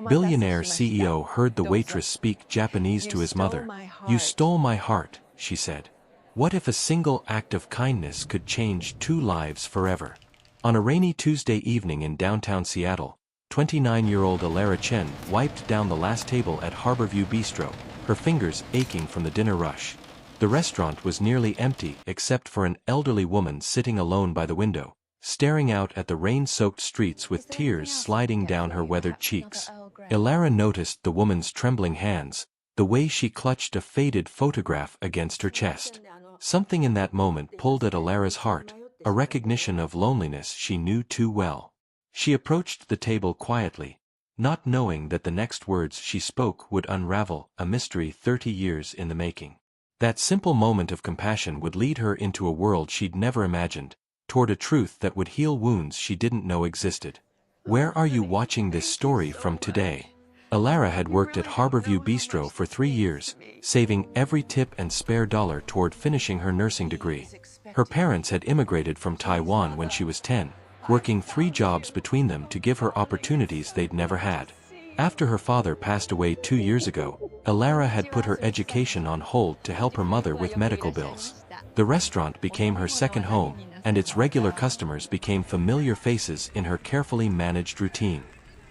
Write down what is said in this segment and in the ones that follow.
Billionaire CEO heard the waitress speak Japanese to his mother. "You stole my heart," she said. What if a single act of kindness could change two lives forever? On a rainy Tuesday evening in downtown Seattle, 29-year-old Alara Chen wiped down the last table at Harborview Bistro, her fingers aching from the dinner rush. The restaurant was nearly empty except for an elderly woman sitting alone by the window, staring out at the rain-soaked streets with tears sliding down her weathered cheeks. Alara noticed the woman's trembling hands, the way she clutched a faded photograph against her chest. Something in that moment pulled at Alara's heart, a recognition of loneliness she knew too well. She approached the table quietly, not knowing that the next words she spoke would unravel a mystery 30 years in the making. That simple moment of compassion would lead her into a world she'd never imagined, toward a truth that would heal wounds she didn't know existed. Where are you watching this story from today? Alara had worked at Harborview Bistro for 3 years, saving every tip and spare dollar toward finishing her nursing degree. Her parents had immigrated from Taiwan when she was 10, working 3 jobs between them to give her opportunities they'd never had. After her father passed away 2 years ago, Alara had put her education on hold to help her mother with medical bills. The restaurant became her second home, and its regular customers became familiar faces in her carefully managed routine.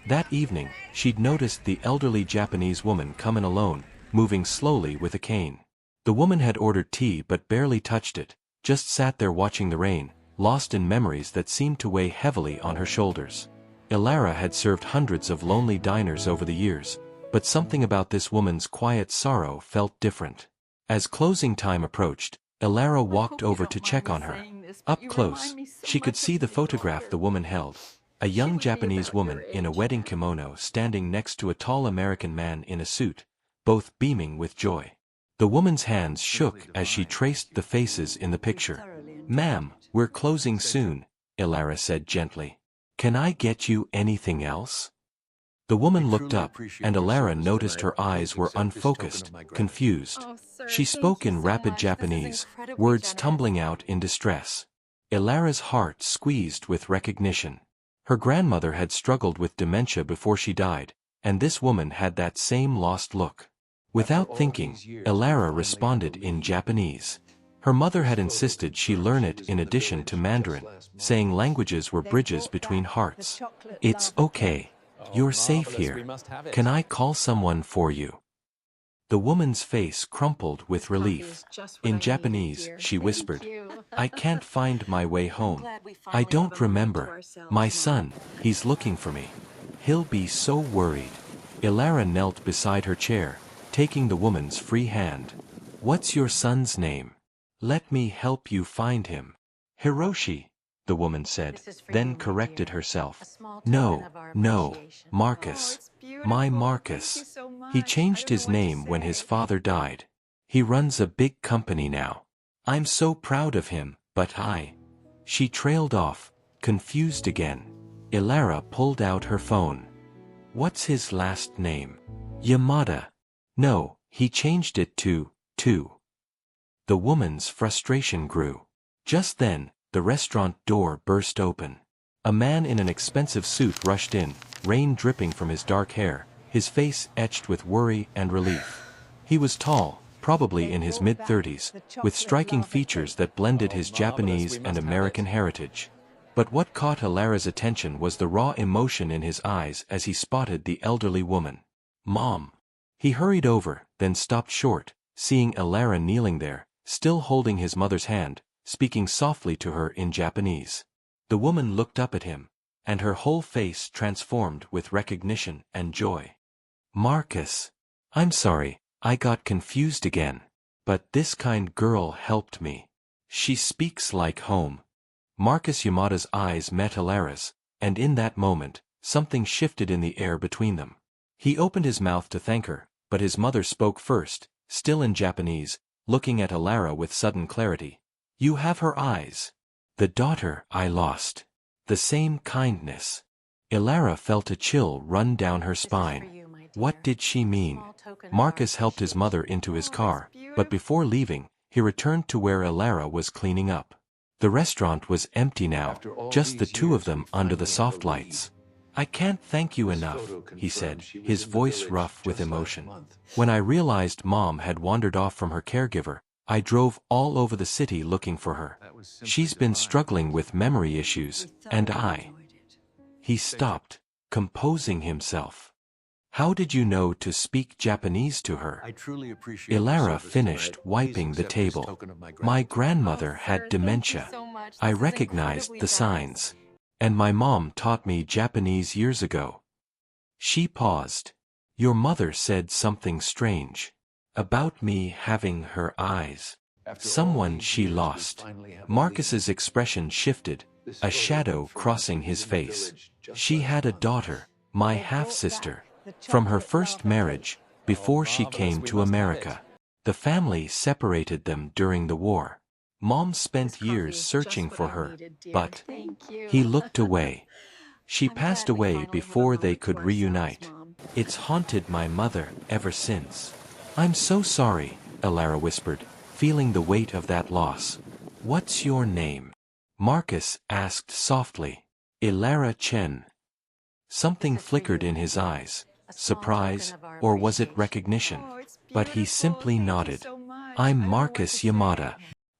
That evening, she'd noticed the elderly Japanese woman come in alone, moving slowly with a cane. The woman had ordered tea but barely touched it, just sat there watching the rain, lost in memories that seemed to weigh heavily on her shoulders. Alara had served hundreds of lonely diners over the years, but something about this woman's quiet sorrow felt different. As closing time approached, Alara walked over to check on her. Up close, she could see the photograph the woman held. A young Japanese woman in a wedding kimono standing next to a tall American man in a suit, both beaming with joy. The woman's hands shook as she traced the faces in the picture. "Ma'am, we're closing soon," Alara said gently. "Can I get you anything else?" The woman looked up, and Alara noticed her eyes were unfocused, confused. She spoke in rapid Japanese, words tumbling out in distress. Alara's heart squeezed with recognition. Her grandmother had struggled with dementia before she died, and this woman had that same lost look. Without thinking, Alara responded in Japanese. Her mother had insisted she learn it in addition to Mandarin, saying languages were bridges between hearts. "It's okay. You're safe here. Can I call someone for you?" The woman's face crumpled with relief. In Japanese, she whispered, "I can't find my way home. I don't remember. My son, he's looking for me. He'll be so worried." Alara knelt beside her chair, taking the woman's free hand. "What's your son's name? Let me help you find him." "Hiroshi," the woman said, then corrected herself. No, Marcus. My Marcus. He changed his name when his father died. He runs a big company now. I'm so proud of him, but She trailed off, confused again. Alara pulled out her phone. "What's his last name?" "Yamada." "No, he changed it to. The woman's frustration grew. Just then, the restaurant door burst open. A man in an expensive suit rushed in, rain dripping from his dark hair, his face etched with worry and relief. He was tall, probably in his mid-30s, with striking features that blended his Japanese and American heritage. But what caught Alara's attention was the raw emotion in his eyes as he spotted the elderly woman. "Mom." He hurried over, then stopped short, seeing Alara kneeling there, still holding his mother's hand, speaking softly to her in Japanese. The woman looked up at him, and her whole face transformed with recognition and joy. "Marcus. I'm sorry, I got confused again. But this kind girl helped me. She speaks like home." Marcus Yamada's eyes met Alara's, and in that moment, something shifted in the air between them. He opened his mouth to thank her, but his mother spoke first, still in Japanese, looking at Alara with sudden clarity. "You have her eyes. The daughter I lost. The same kindness." Alara felt a chill run down her spine. What did she mean? Marcus helped his mother into his car, but before leaving, he returned to where Alara was cleaning up. The restaurant was empty now, just the two of them under the soft lights. I can't thank you enough, he said, his voice rough with emotion. When I realized Mom had wandered off from her caregiver, I drove all over the city looking for her. She's been struggling with memory issues, and He stopped, composing himself. How did you know to speak Japanese to her? Ilara finished wiping the table. My grandmother had dementia. I recognized the signs. And my mom taught me Japanese years ago. She paused. Your mother said something strange. About me having her eyes. Someone she lost. Marcus's expression shifted, a shadow crossing his face. She had a daughter, my half-sister, from her first marriage, before she came to America. The family separated them during the war. Mom spent years searching for her, but he looked away. She passed away before they could reunite. It's haunted my mother ever since. I'm so sorry, Ilara whispered, feeling the weight of that loss. What's your name? Marcus asked softly. Ilara Chen. Something flickered in his eyes. Surprise, or was it recognition? But he simply nodded. I'm Marcus Yamada.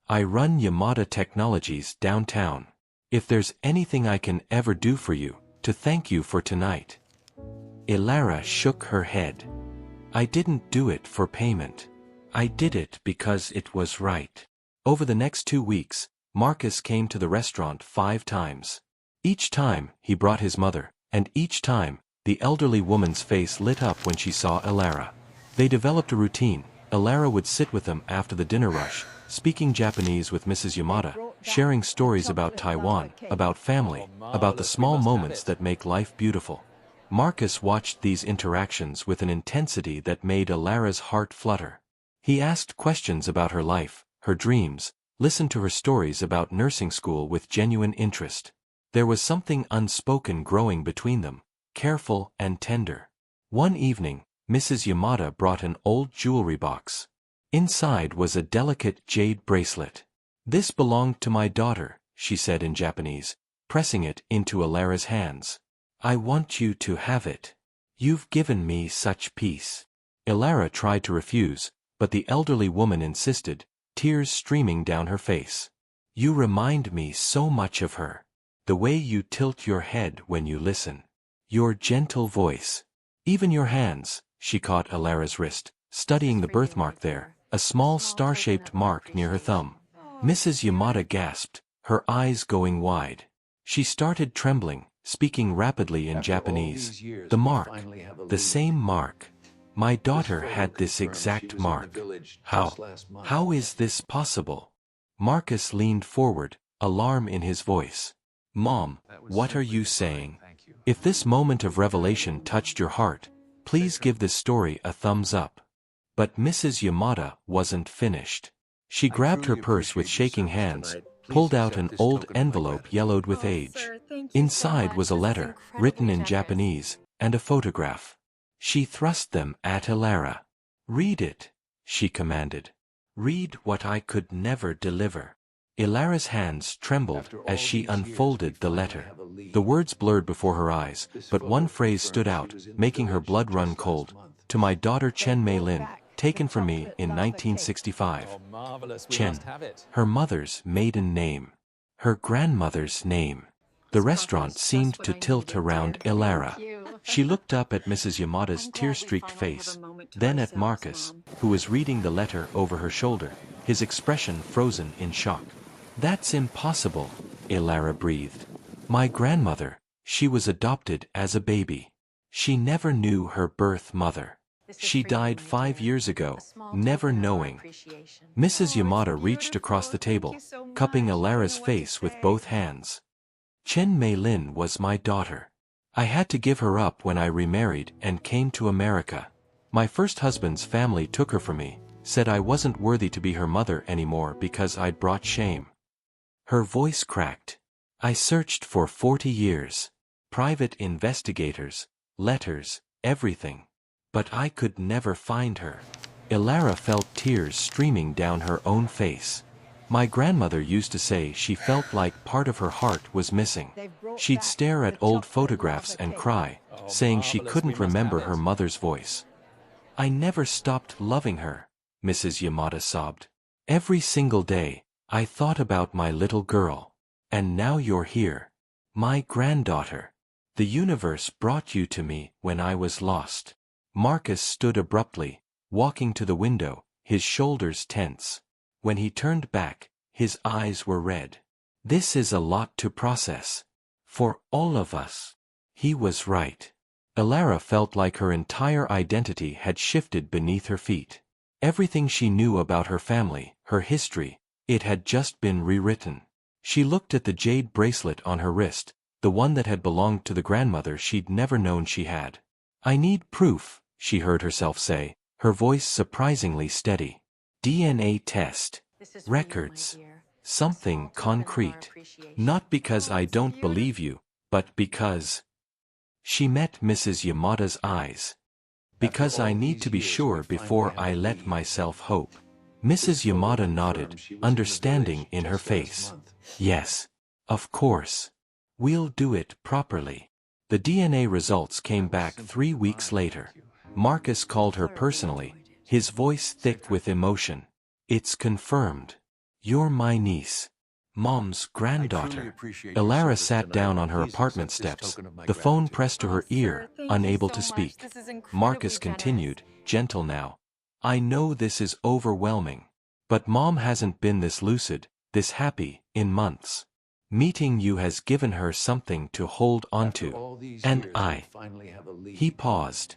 I run Yamada Technologies downtown. If there's anything I can ever do for you, to thank you for tonight. Ilara shook her head. I didn't do it for payment. I did it because it was right. Over the next 2 weeks, Marcus came to the restaurant 5 times. Each time, he brought his mother, and each time, the elderly woman's face lit up when she saw Ilara. They developed a routine. Ilara would sit with them after the dinner rush, speaking Japanese with Mrs. Yamada, sharing stories about Taiwan, about family, about the small moments that make life beautiful. Marcus watched these interactions with an intensity that made Ilara's heart flutter. He asked questions about her life, her dreams, listened to her stories about nursing school with genuine interest. There was something unspoken growing between them, careful and tender. One evening, Mrs. Yamada brought an old jewelry box. Inside was a delicate jade bracelet. This belonged to my daughter, she said in Japanese, pressing it into Ilara's hands. I want you to have it. You've given me such peace. Ilara tried to refuse, but the elderly woman insisted, tears streaming down her face. You remind me so much of her. The way you tilt your head when you listen. Your gentle voice. Even your hands, she caught Ilara's wrist, studying the birthmark there, a small star-shaped mark near her thumb. Mrs. Yamada gasped, her eyes going wide. She started trembling, speaking rapidly in Japanese. The mark. The same mark. My daughter had this exact mark. How? How is this possible? Marcus leaned forward, alarm in his voice. Mom, what are you saying? If this moment of revelation touched your heart, please give this story a thumbs up. But Mrs. Yamada wasn't finished. She grabbed her purse with shaking hands, pulled out an old envelope yellowed with age. Inside was a letter, written in Japanese, and a photograph. She thrust them at Ilara. Read it, she commanded. Read what I could never deliver. Ilara's hands trembled as she unfolded the letter. The words blurred before her eyes, but one phrase stood out, making her blood run cold. To my daughter Chen Mei Lin, taken from me in 1965. Chen. Her mother's maiden name. Her grandmother's name. The restaurant seemed to tilt around Ilara. She looked up at Mrs. Yamada's tear-streaked face, then at Marcus, who was reading the letter over her shoulder, his expression frozen in shock. That's impossible, Ilara breathed. My grandmother, she was adopted as a baby. She never knew her birth mother. She died 5 years ago, never knowing. Mrs. Yamada reached across the table, cupping Ilara's face with both hands. Chen Mei Lin was my daughter. I had to give her up when I remarried and came to America. My first husband's family took her from me, said I wasn't worthy to be her mother anymore because I'd brought shame. Her voice cracked. I searched for 40 years. Private investigators, letters, everything. But I could never find her. Ilara felt tears streaming down her own face. My grandmother used to say she felt like part of her heart was missing. She'd stare at old photographs and cry, saying she couldn't remember her mother's voice. I never stopped loving her, Mrs. Yamada sobbed. Every single day, I thought about my little girl. And now you're here. My granddaughter. The universe brought you to me when I was lost. Marcus stood abruptly, walking to the window, his shoulders tense. When he turned back, his eyes were red. This is a lot to process. For all of us. He was right. Elara felt like her entire identity had shifted beneath her feet. Everything she knew about her family, her history, it had just been rewritten. She looked at the jade bracelet on her wrist, the one that had belonged to the grandmother she'd never known she had. I need proof, she heard herself say, her voice surprisingly steady. DNA test. Records. Something concrete. Not because I don't believe you, but because... She met Mrs. Yamada's eyes. Because I need to be sure before I let myself hope. Mrs. Yamada nodded, understanding in her face. Yes. Of course. We'll do it properly. The DNA results came back 3 weeks later. Marcus called her personally, his voice thick with emotion. It's confirmed. You're my niece. Mom's granddaughter. Elara sat down on her apartment steps, the phone pressed to her ear, unable to speak. Marcus continued, gentle now. I know this is overwhelming. But Mom hasn't been this lucid, this happy, in months. Meeting you has given her something to hold onto. And He paused.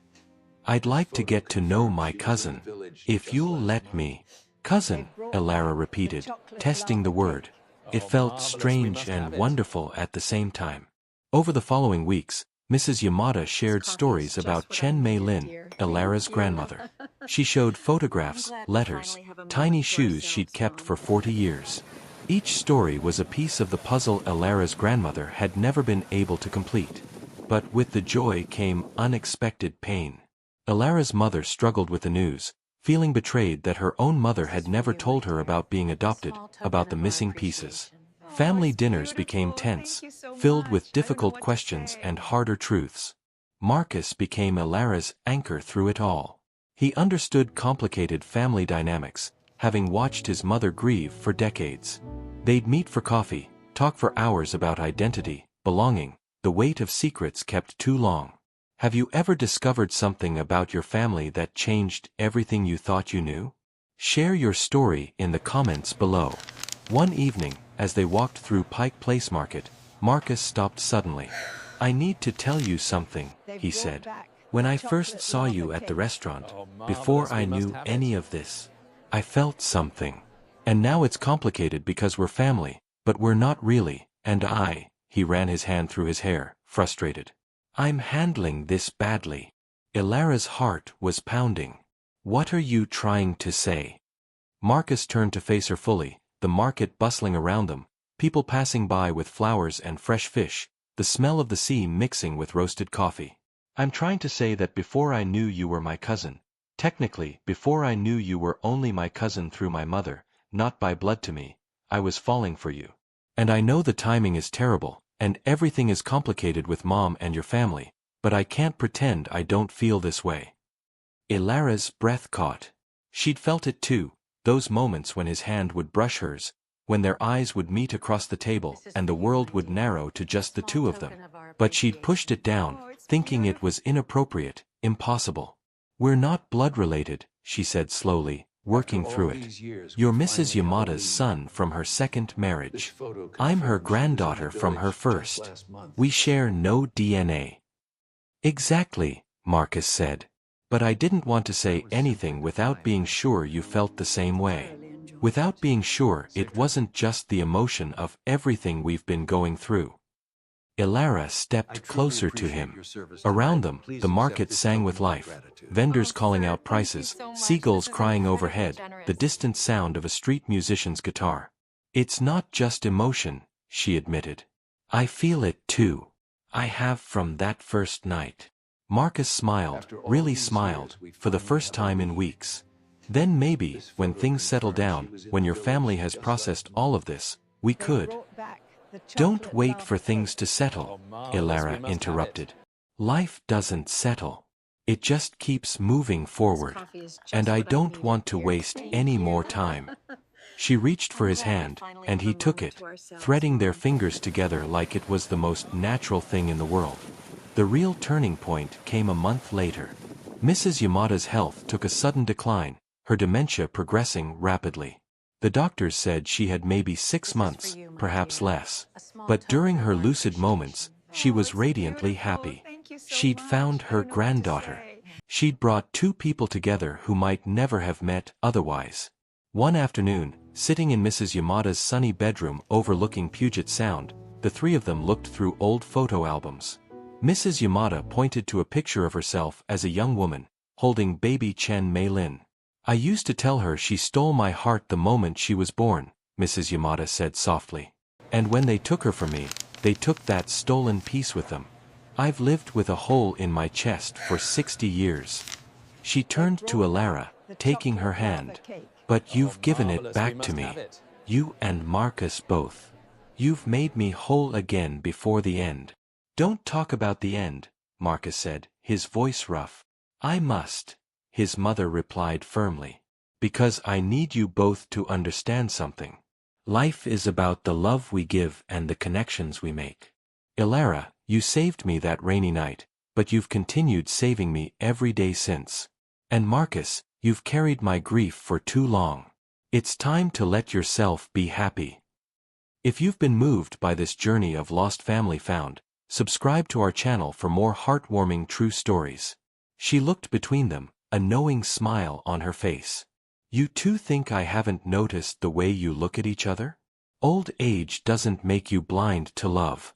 I'd like to get to know my cousin. If you'll let me. Cousin, Elara repeated, testing the word. It felt strange and wonderful at the same time. Over the following weeks, Mrs. Yamada shared stories about Chen Mei Lin, Elara's grandmother. She showed photographs, letters, tiny shoes she'd kept for 40 years. Each story was a piece of the puzzle Elara's grandmother had never been able to complete. But with the joy came unexpected pain. Elara's mother struggled with the news, feeling betrayed that her own mother had never told her about being adopted, about the missing pieces. Family dinners became tense, filled with difficult questions and harder truths. Marcus became Elara's anchor through it all. He understood complicated family dynamics, having watched his mother grieve for decades. They'd meet for coffee, talk for hours about identity, belonging, the weight of secrets kept too long. Have you ever discovered something about your family that changed everything you thought you knew? Share your story in the comments below. One evening, as they walked through Pike Place Market, Marcus stopped suddenly. I need to tell you something, he said. When I first saw you at the restaurant, before I knew any of this, I felt something. And now it's complicated because we're family, but we're not really, and he ran his hand through his hair, frustrated. I'm handling this badly. Elara's heart was pounding. What are you trying to say? Marcus turned to face her fully, the market bustling around them, people passing by with flowers and fresh fish, the smell of the sea mixing with roasted coffee. I'm trying to say that before I knew you were my cousin, technically, before I knew you were only my cousin through my mother, not by blood to me, I was falling for you. And I know the timing is terrible, and everything is complicated with Mom and your family, but I can't pretend I don't feel this way. Elara's breath caught. She'd felt it too, those moments when his hand would brush hers, when their eyes would meet across the table and the world would narrow to just the two of them. But she'd pushed it down, thinking it was inappropriate, impossible. We're not blood-related, she said slowly, working through it. You're Mrs. Yamada's son from her second marriage. I'm her granddaughter from her first. We share no DNA. Exactly, Marcus said. But I didn't want to say anything without being sure you felt the same way. Without being sure it wasn't just the emotion of everything we've been going through. Elara stepped closer to him. Around them, the market sang with life, vendors calling out prices, seagulls crying overhead, the distant sound of a street musician's guitar. It's not just emotion, she admitted. I feel it too. I have from that first night. Marcus smiled, really smiled, for the first time in weeks. Then maybe, when things settle down, when your family has processed all of this, we could. Don't wait for things to settle, Ilara interrupted. Life doesn't settle. It just keeps moving forward. And I don't want to waste any more time. She reached for his hand, and he took it, threading their fingers together like it was the most natural thing in the world. The real turning point came a month later. Mrs. Yamada's health took a sudden decline, her dementia progressing rapidly. The doctors said she had maybe 6 months, perhaps less. But during her lucid moments, she was radiantly happy. She'd found her granddaughter. She'd brought 2 people together who might never have met otherwise. One afternoon, sitting in Mrs. Yamada's sunny bedroom overlooking Puget Sound, the 3 of them looked through old photo albums. Mrs. Yamada pointed to a picture of herself as a young woman, holding baby Chen Mei-lin. I used to tell her she stole my heart the moment she was born, Mrs. Yamada said softly. And when they took her from me, they took that stolen piece with them. I've lived with a hole in my chest for 60 years. She turned to Ilara, taking her hand. But you've given it back to me. You and Marcus both. You've made me whole again before the end. Don't talk about the end, Marcus said, his voice rough. I must, his mother replied firmly. Because I need you both to understand something. Life is about the love we give and the connections we make. Ilara, you saved me that rainy night, but you've continued saving me every day since. And Marcus, you've carried my grief for too long. It's time to let yourself be happy. If you've been moved by this journey of lost family found, subscribe to our channel for more heartwarming true stories. She looked between them, a knowing smile on her face. You two think I haven't noticed the way you look at each other? Old age doesn't make you blind to love.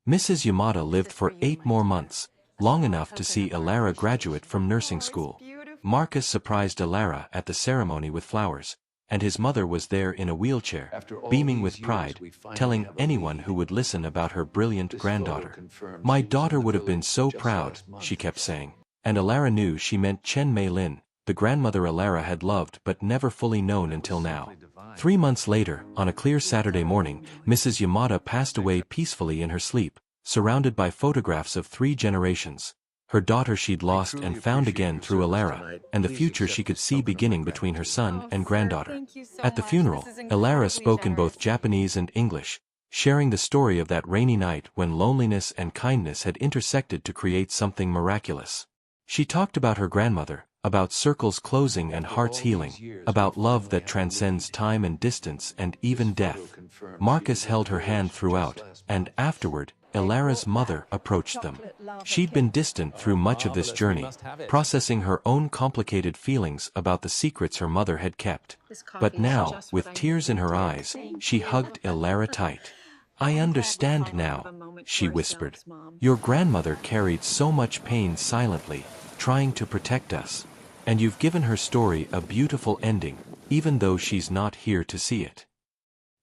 Mrs. Yamada lived for 8 more months, long enough to see Ilara graduate from nursing school. Marcus surprised Ilara at the ceremony with flowers, and his mother was there in a wheelchair, beaming with pride, telling anyone who would listen about her brilliant granddaughter. My daughter would have been so proud, she kept saying, and Ilara knew she meant Chen Mei-lin, the grandmother Ilara had loved but never fully known until now. 3 months later, on a clear Saturday morning, Mrs. Yamada passed away peacefully in her sleep, surrounded by photographs of 3 generations. Her daughter she'd lost and found again through Ilara, and the future she could see beginning between her son and granddaughter. At the funeral, Ilara spoke in both Japanese and English, sharing the story of that rainy night when loneliness and kindness had intersected to create something miraculous. She talked about her grandmother, about circles closing and hearts healing, about love that transcends time and distance and even death. Marcus held her hand throughout, and afterward, Ilara's mother approached them. She'd been distant through much of this journey, processing her own complicated feelings about the secrets her mother had kept. But now, with tears in her eyes, she hugged Ilara tight. I understand now, she whispered. Your grandmother carried so much pain silently, trying to protect us. And you've given her story a beautiful ending, even though she's not here to see it.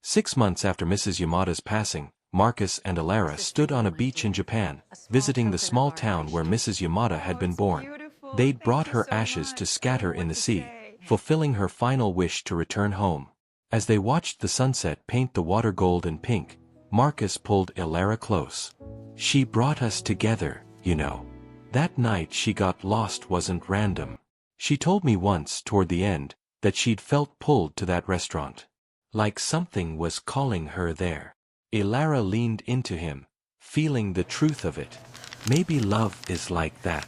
6 months after Mrs. Yamada's passing, Marcus and Ilara stood on a beach in Japan, visiting the small town where Mrs. Yamada had been born. They'd brought her ashes to scatter in the sea, fulfilling her final wish to return home. As they watched the sunset paint the water gold and pink, Marcus pulled Ilara close. She brought us together, you know. That night she got lost wasn't random. She told me once, toward the end, that she'd felt pulled to that restaurant. Like something was calling her there. Ilara leaned into him, feeling the truth of it. Maybe love is like that.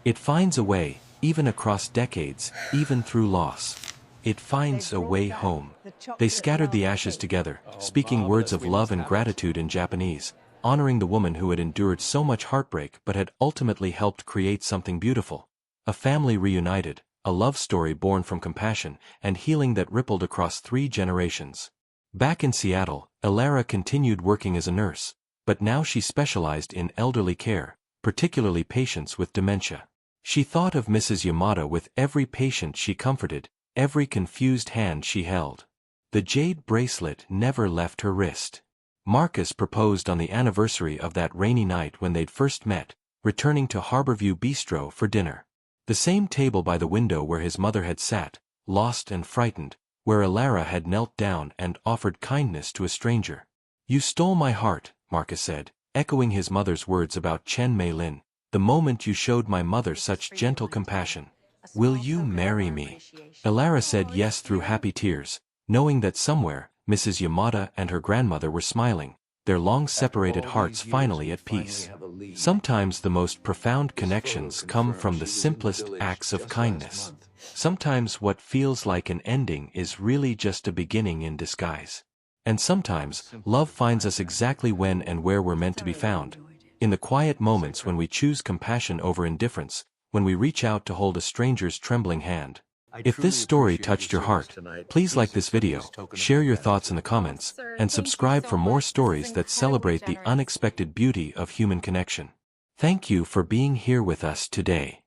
It finds a way, even across decades, even through loss. It finds a way home. They scattered the ashes together, speaking words of love and gratitude in Japanese, honoring the woman who had endured so much heartbreak but had ultimately helped create something beautiful. A family reunited, a love story born from compassion and healing that rippled across 3 generations. Back in Seattle, Ilara continued working as a nurse, but now she specialized in elderly care, particularly patients with dementia. She thought of Mrs. Yamada with every patient she comforted, every confused hand she held. The jade bracelet never left her wrist. Marcus proposed on the anniversary of that rainy night when they'd first met, returning to Harborview Bistro for dinner. The same table by the window where his mother had sat, lost and frightened, where Alara had knelt down and offered kindness to a stranger. "You stole my heart," Marcus said, echoing his mother's words about Chen Mei Lin. "The moment you showed my mother such gentle compassion. Will you marry me?" Alara said yes through happy tears, knowing that somewhere, Mrs. Yamada and her grandmother were smiling, their long-separated hearts finally at peace. Sometimes the most profound connections come from the simplest acts of kindness. Sometimes what feels like an ending is really just a beginning in disguise. And sometimes, love finds us exactly when and where we're meant to be found. In the quiet moments when we choose compassion over indifference, when we reach out to hold a stranger's trembling hand. If this story touched your heart, please like this video, share your thoughts in the comments, and subscribe for more stories that celebrate the unexpected beauty of human connection. Thank you for being here with us today.